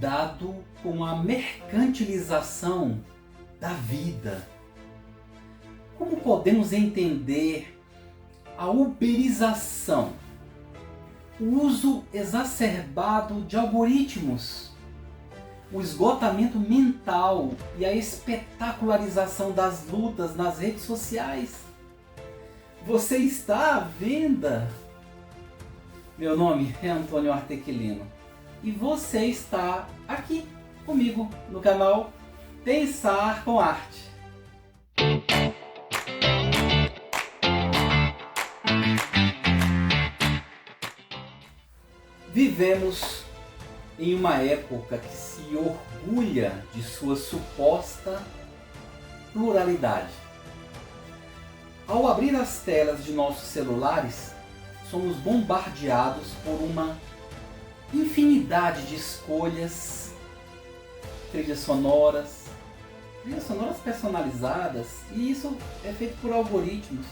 cuidado com a mercantilização da vida. Como podemos entender a uberização, o uso exacerbado de algoritmos, o esgotamento mental e a espetacularização das lutas nas redes sociais? Você está à venda? Meu nome é Antônio Artequilino e você está aqui comigo no canal Pensar com Arte. Vivemos em uma época que se orgulha de sua suposta pluralidade. Ao abrir as telas de nossos celulares, somos bombardeados por uma infinidade de escolhas, trilhas sonoras personalizadas, e isso é feito por algoritmos.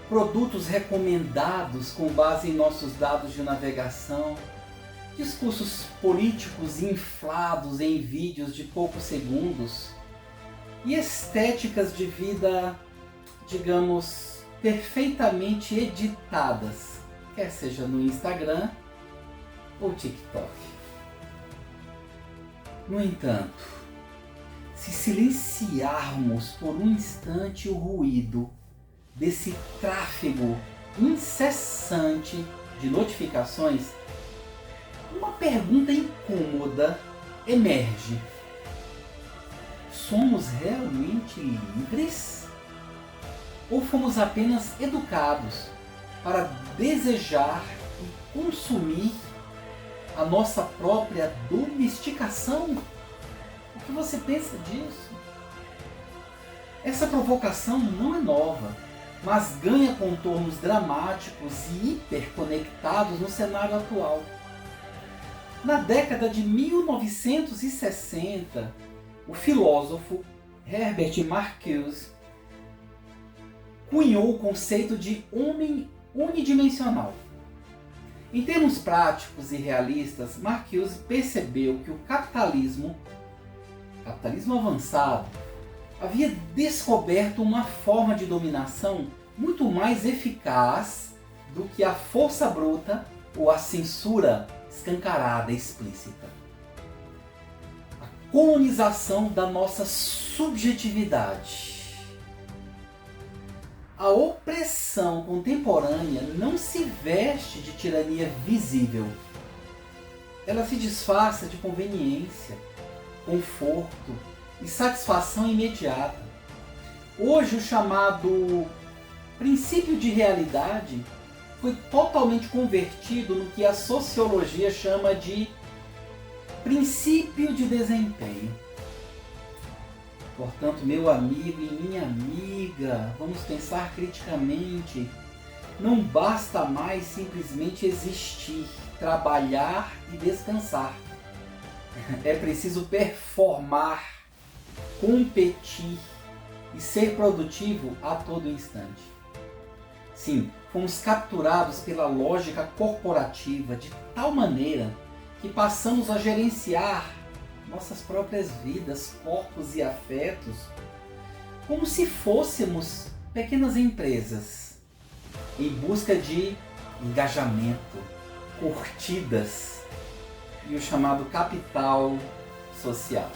Produtos recomendados com base em nossos dados de navegação, discursos políticos inflados em vídeos de poucos segundos e estéticas de vida, digamos, perfeitamente editadas, quer seja no Instagram ou TikTok. No entanto, se silenciarmos por um instante o ruído desse tráfego incessante de notificações, uma pergunta incômoda emerge: somos realmente livres? Ou fomos apenas educados para desejar e consumir a nossa própria domesticação? O que você pensa disso? Essa provocação não é nova, mas ganha contornos dramáticos e hiperconectados no cenário atual. Na década de 1960, o filósofo Herbert Marcuse cunhou o conceito de homem unidimensional. Em termos práticos e realistas, Marcuse percebeu que o capitalismo avançado, havia descoberto uma forma de dominação muito mais eficaz do que a força bruta ou a censura escancarada e explícita. A colonização da nossa subjetividade. A opressão contemporânea não se veste de tirania visível. Ela se disfarça de conveniência, conforto e satisfação imediata. Hoje o chamado princípio de realidade foi totalmente convertido no que a sociologia chama de princípio de desempenho. Portanto, meu amigo e minha amiga, vamos pensar criticamente. Não basta mais simplesmente existir, trabalhar e descansar. É preciso performar, competir e ser produtivo a todo instante. Sim, fomos capturados pela lógica corporativa de tal maneira que passamos a gerenciar nossas próprias vidas, corpos e afetos como se fôssemos pequenas empresas em busca de engajamento, curtidas e o chamado capital social.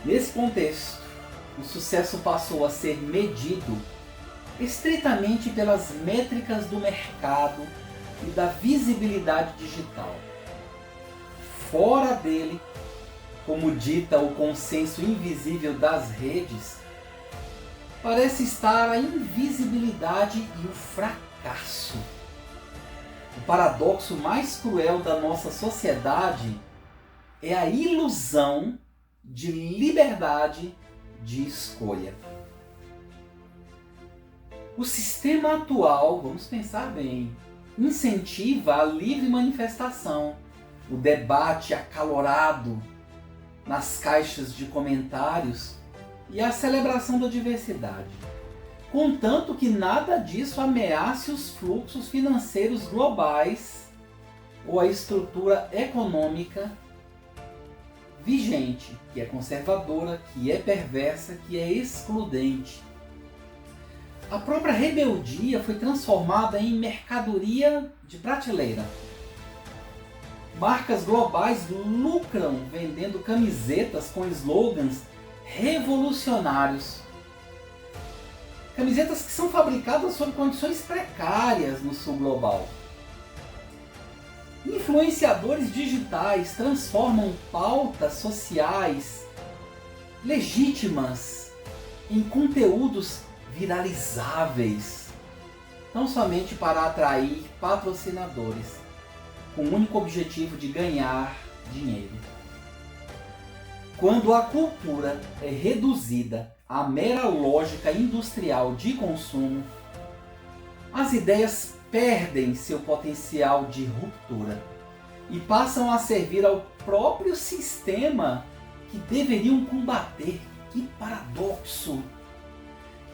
Nesse contexto, o sucesso passou a ser medido estritamente pelas métricas do mercado e da visibilidade digital. Fora dele, como dita o consenso invisível das redes, parece estar a invisibilidade e o fracasso. O paradoxo mais cruel da nossa sociedade é a ilusão de liberdade de escolha. O sistema atual, vamos pensar bem, incentiva a livre manifestação, o debate acalorado nas caixas de comentários e a celebração da diversidade, contanto que nada disso ameace os fluxos financeiros globais ou a estrutura econômica vigente, que é conservadora, que é perversa, que é excludente. A própria rebeldia foi transformada em mercadoria de prateleira. Marcas globais lucram vendendo camisetas com slogans revolucionários. Camisetas que são fabricadas sob condições precárias no sul global. Influenciadores digitais transformam pautas sociais legítimas em conteúdos viralizáveis, não somente para atrair patrocinadores, com o único objetivo de ganhar dinheiro. Quando a cultura é reduzida à mera lógica industrial de consumo, as ideias perdem seu potencial de ruptura e passam a servir ao próprio sistema que deveriam combater. Que paradoxo!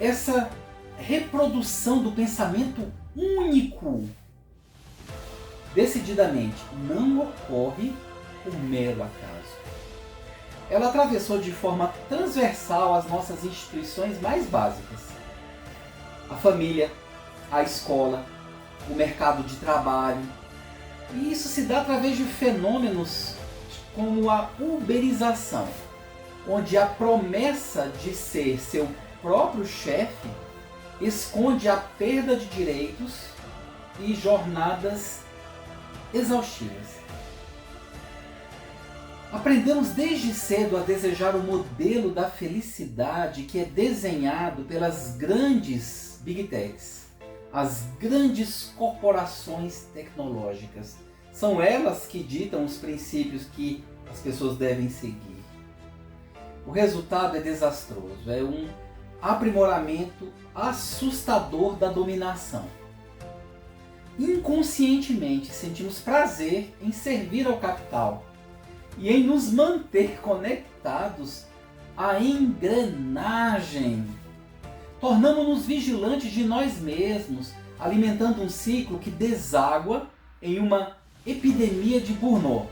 Essa reprodução do pensamento único decididamente não ocorre por mero acaso. Ela atravessou de forma transversal as nossas instituições mais básicas. A família, a escola, o mercado de trabalho. E isso se dá através de fenômenos como a uberização, onde a promessa de ser seu próprio chefe esconde a perda de direitos e jornadas exaustivas. Aprendemos desde cedo a desejar o modelo da felicidade que é desenhado pelas grandes Big Techs, as grandes corporações tecnológicas. São elas que ditam os princípios que as pessoas devem seguir. O resultado é desastroso, é um aprimoramento assustador da dominação. Inconscientemente sentimos prazer em servir ao capital e em nos manter conectados à engrenagem. Tornamos-nos vigilantes de nós mesmos, alimentando um ciclo que deságua em uma epidemia de burnout,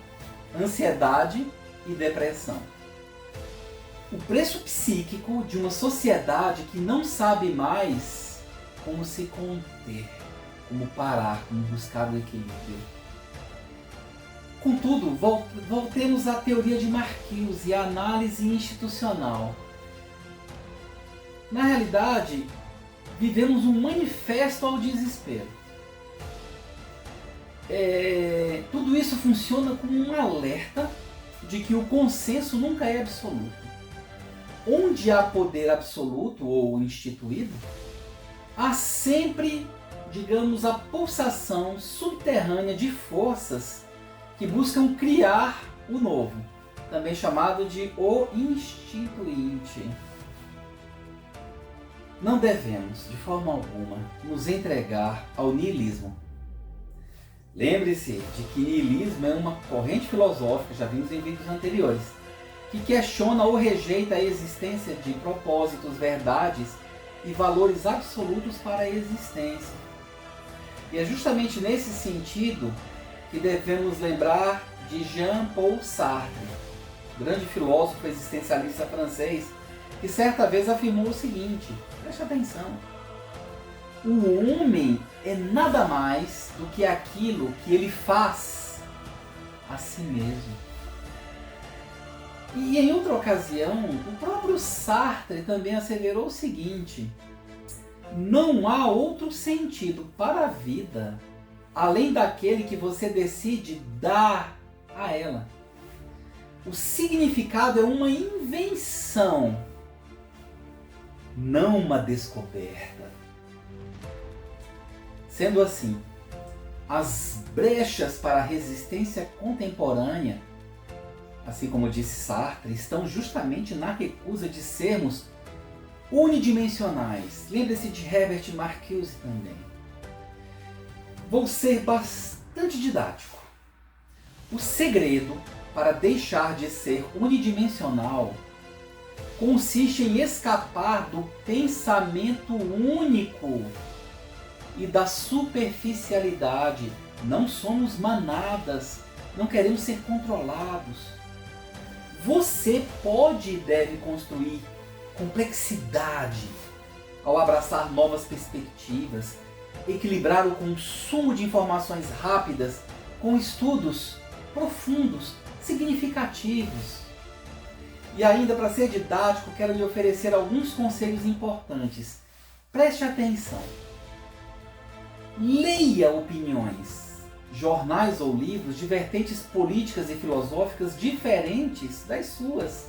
ansiedade e depressão. O preço psíquico de uma sociedade que não sabe mais como se conter, como parar, como buscar o equilíbrio. Contudo, voltemos à teoria de Marquise e à análise institucional. Na realidade, vivemos um manifesto ao desespero. Tudo isso funciona como um alerta de que o consenso nunca é absoluto. Onde há poder absoluto ou instituído, há sempre, digamos, a pulsação subterrânea de forças que buscam criar o novo, também chamado de o instituinte. Não devemos, de forma alguma, nos entregar ao niilismo. Lembre-se de que niilismo é uma corrente filosófica, já vimos em vídeos anteriores, que questiona ou rejeita a existência de propósitos, verdades e valores absolutos para a existência. E é justamente nesse sentido que devemos lembrar de Jean-Paul Sartre, grande filósofo existencialista francês, que certa vez afirmou o seguinte, preste atenção: o homem é nada mais do que aquilo que ele faz a si mesmo. E em outra ocasião, o próprio Sartre também asseverou o seguinte: não há outro sentido para a vida além daquele que você decide dar a ela. O significado é uma invenção, não uma descoberta. Sendo assim, as brechas para a resistência contemporânea, assim como disse Sartre, estão justamente na recusa de sermos unidimensionais. Lembre-se de Herbert Marcuse também. Vou ser bastante didático. O segredo para deixar de ser unidimensional consiste em escapar do pensamento único e da superficialidade Não somos manadas, não queremos ser controlados. Você pode e deve construir complexidade ao abraçar novas perspectivas, equilibrar o consumo de informações rápidas com estudos profundos, significativos. E ainda, para ser didático, quero lhe oferecer alguns conselhos importantes. Preste atenção. Leia opiniões, jornais ou livros de vertentes políticas e filosóficas diferentes das suas.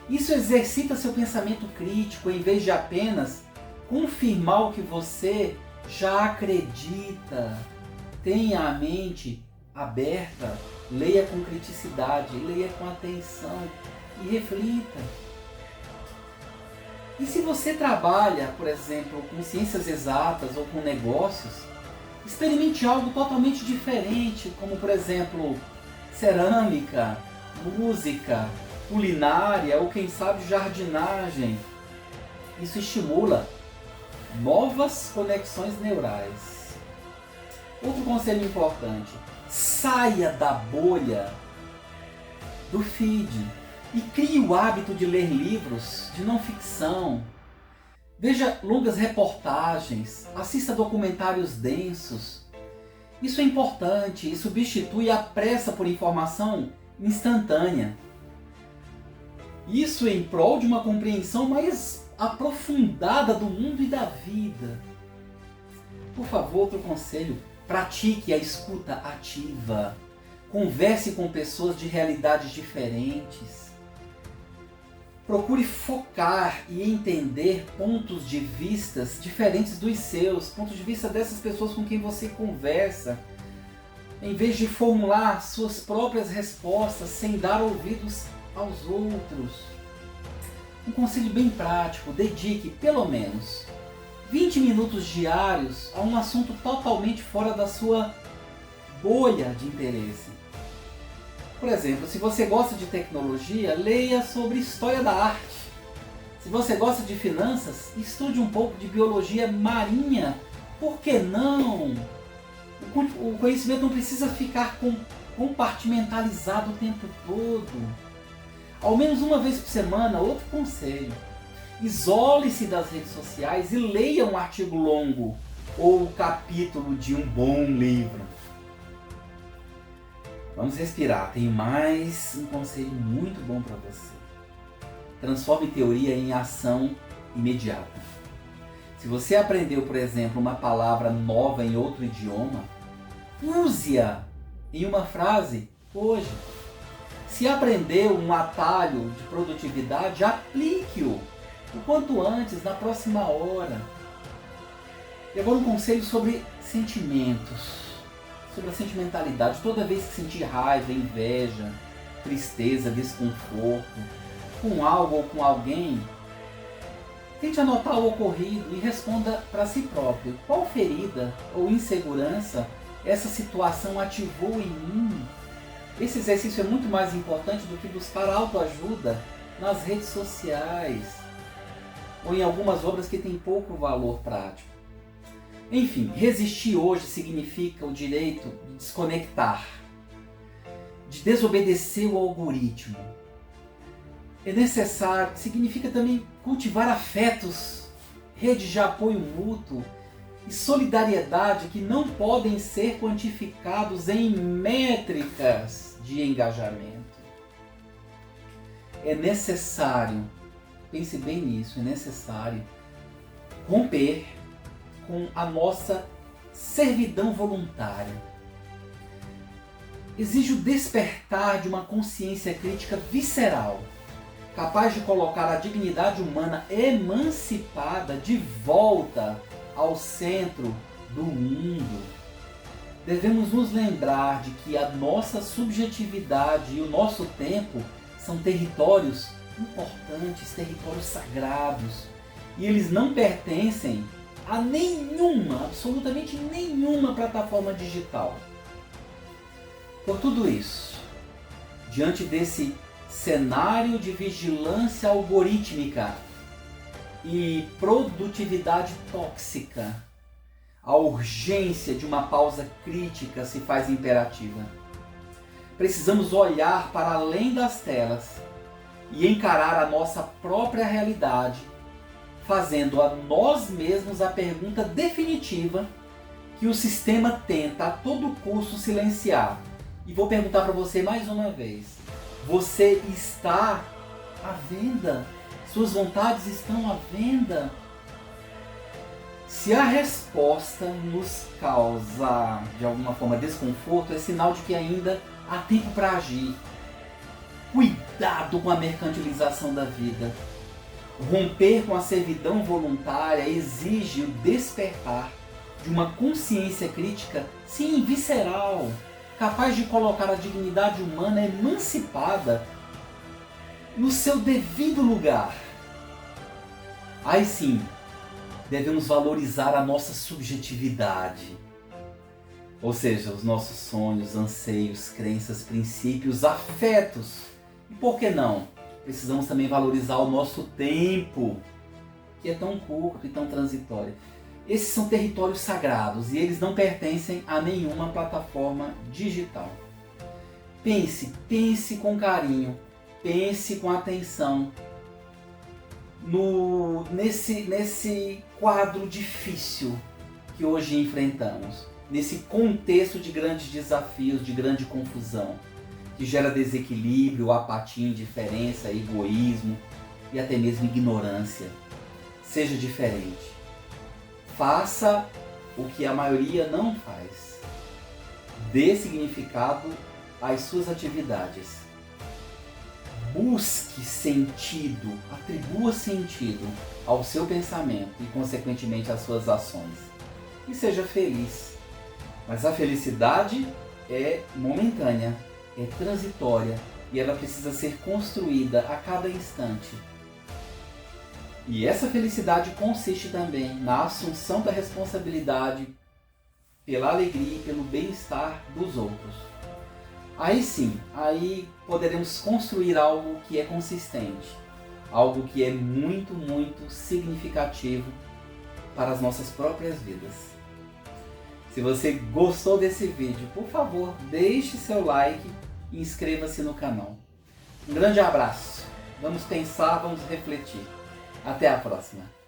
Isso exercita seu pensamento crítico em vez de apenas confirmar o que você já acredita. Tenha a mente aberta, leia com criticidade, leia com atenção e reflita. E se você trabalha, por exemplo, com ciências exatas ou com negócios, experimente algo totalmente diferente, como por exemplo, cerâmica, música, culinária ou quem sabe jardinagem. Isso estimula novas conexões neurais. Outro conselho importante: saia da bolha do feed e crie o hábito de ler livros de não ficção. Veja longas reportagens, assista documentários densos. Isso é importante e substitui a pressa por informação instantânea. Isso em prol de uma compreensão mais aprofundada do mundo e da vida. Por favor, outro conselho: pratique a escuta ativa. Converse com pessoas de realidades diferentes. Procure focar e entender pontos de vista diferentes dos seus, pontos de vista dessas pessoas com quem você conversa, em vez de formular suas próprias respostas sem dar ouvidos aos outros. Um conselho bem prático: dedique pelo menos 20 minutos diários a um assunto totalmente fora da sua bolha de interesse. Por exemplo, se você gosta de tecnologia, leia sobre história da arte. Se você gosta de finanças, estude um pouco de biologia marinha. Por que não? O conhecimento não precisa ficar compartimentalizado o tempo todo. Ao menos uma vez por semana. Outro conselho: isole-se das redes sociais e leia um artigo longo ou um capítulo de um bom livro. Vamos respirar. Tenho mais um conselho muito bom para você. Transforme teoria em ação imediata. Se você aprendeu, por exemplo, uma palavra nova em outro idioma, use-a em uma frase hoje. Se aprendeu um atalho de produtividade, aplique-o o quanto antes, na próxima hora. E agora um conselho sobre sentimentos. Sobre a sentimentalidade. Toda vez que sentir raiva, inveja, tristeza, desconforto com algo ou com alguém, tente anotar o ocorrido e responda para si próprio: qual ferida ou insegurança essa situação ativou em mim? Esse exercício é muito mais importante do que buscar autoajuda nas redes sociais ou em algumas obras que têm pouco valor prático. Enfim, resistir hoje significa o direito de desconectar, de desobedecer o algoritmo. É necessário, significa também cultivar afetos, redes de apoio mútuo e solidariedade que não podem ser quantificados em métricas de engajamento. É necessário, pense bem nisso, é necessário romper com a nossa servidão voluntária. Exige o despertar de uma consciência crítica visceral, capaz de colocar a dignidade humana emancipada de volta ao centro do mundo. Devemos nos lembrar de que a nossa subjetividade e o nosso tempo são territórios importantes, territórios sagrados, e eles não pertencem a nenhuma, absolutamente nenhuma plataforma digital. Por tudo isso, diante desse cenário de vigilância algorítmica e produtividade tóxica, A urgência de uma pausa crítica se faz imperativa. Precisamos olhar para além das telas e encarar a nossa própria realidade, fazendo a nós mesmos a pergunta definitiva que o sistema tenta a todo custo silenciar. E vou perguntar para você mais uma vez: você está à venda? Suas vontades estão à venda? Se a resposta nos causa de alguma forma desconforto, é sinal de que ainda há tempo para agir. Cuidado com a mercantilização da vida. Romper com a servidão voluntária exige o despertar de uma consciência crítica, sim, visceral, capaz de colocar a dignidade humana emancipada no seu devido lugar. Aí sim, devemos valorizar a nossa subjetividade, ou seja, os nossos sonhos, anseios, crenças, princípios, afetos. E por que não? Precisamos também valorizar o nosso tempo, que é tão curto e tão transitório. Esses são territórios sagrados e eles não pertencem a nenhuma plataforma digital. Pense com carinho, pense com atenção nesse quadro difícil que hoje enfrentamos, nesse contexto de grandes desafios, de grande confusão, que gera desequilíbrio, apatia, indiferença, egoísmo e até mesmo ignorância. Seja diferente. Faça o que a maioria não faz. Dê significado às suas atividades. Busque sentido, atribua sentido ao seu pensamento e, consequentemente, às suas ações. E seja feliz. Mas a felicidade é momentânea, é transitória e ela precisa ser construída a cada instante. E essa felicidade consiste também na assunção da responsabilidade pela alegria e pelo bem-estar dos outros. Aí sim, aí poderemos construir algo que é consistente, algo que é muito, muito significativo para as nossas próprias vidas. Se você gostou desse vídeo, por favor, deixe seu like e inscreva-se no canal. Um grande abraço, vamos pensar, vamos refletir. Até a próxima!